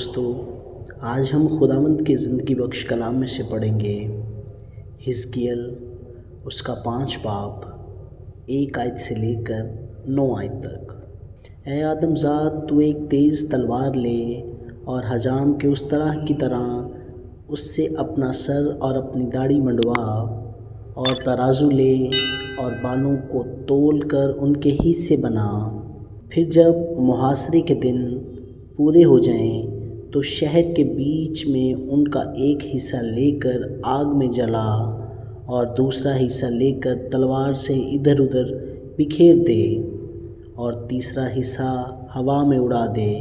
دوستو، آج ہم خداوند کے زندگی بخش کلام میں سے پڑھیں گے حزقیل اس کا 5 باب 1 آیت سے لے کر 9 آیت تک۔ اے آدم زاد، تو ایک تیز تلوار لے اور حجام کے اس طرح کی طرح اس سے اپنا سر اور اپنی داڑھی منڈوا، اور ترازو لے اور بالوں کو تول کر ان کے حصے بنا۔ پھر جب محاصرے کے دن پورے ہو جائیں تو شہر کے بیچ میں ان کا ایک حصہ لے کر آگ میں جلا اور دوسرا حصہ لے کر تلوار سے ادھر ادھر بکھیر دے، اور تیسرا حصہ ہوا میں اڑا دے،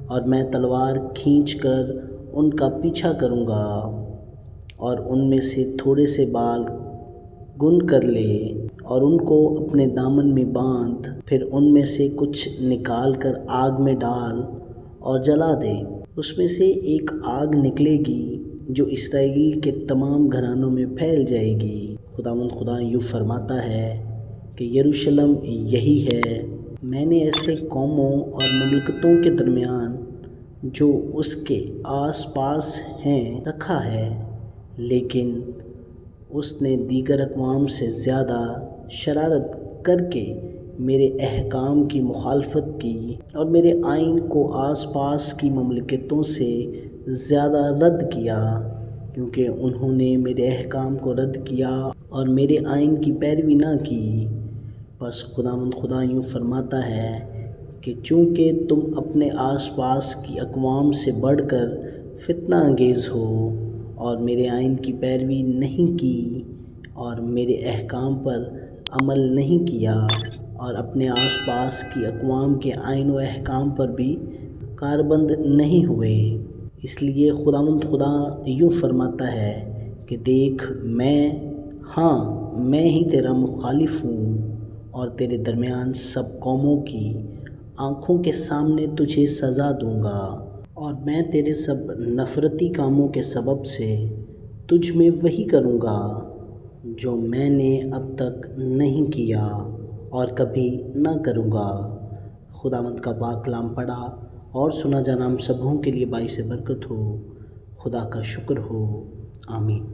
اور میں تلوار کھینچ کر ان کا پیچھا کروں گا، اور ان میں سے تھوڑے سے بال گن کر لے اور ان کو اپنے دامن میں باندھ، پھر ان میں سے کچھ نکال کر آگ میں ڈال اور جلا دے۔ اس میں سے ایک آگ نکلے گی جو اسرائیل کے تمام گھرانوں میں پھیل جائے گی۔ خداوند خدا یوں فرماتا ہے کہ یروشلم یہی ہے، میں نے ایسے قوموں اور مملکتوں کے درمیان جو اس کے آس پاس ہیں رکھا ہے، لیکن اس نے دیگر اقوام سے زیادہ شرارت کر کے میرے احکام کی مخالفت کی، اور میرے آئین کو آس پاس کی مملکتوں سے زیادہ رد کیا، کیونکہ انہوں نے میرے احکام کو رد کیا اور میرے آئین کی پیروی نہ کی۔ بس خداوند خدا یوں فرماتا ہے کہ چونکہ تم اپنے آس پاس کی اقوام سے بڑھ کر فتنہ انگیز ہو اور میرے آئین کی پیروی نہیں کی اور میرے احکام پر عمل نہیں کیا، اور اپنے آس پاس کی اقوام کے آئین و احکام پر بھی کاربند نہیں ہوئے، اس لیے خداوند خدا یوں فرماتا ہے کہ دیکھ، میں ہی تیرا مخالف ہوں، اور تیرے درمیان سب قوموں کی آنکھوں کے سامنے تجھے سزا دوں گا، اور میں تیرے سب نفرتی کاموں کے سبب سے تجھ میں وہی کروں گا جو میں نے اب تک نہیں کیا اور کبھی نہ کروں گا۔ خداوند کا پاک کلام پڑھا اور سنا جانا ہم سبوں کے لیے باعث برکت ہو۔ خدا کا شکر ہو، آمین۔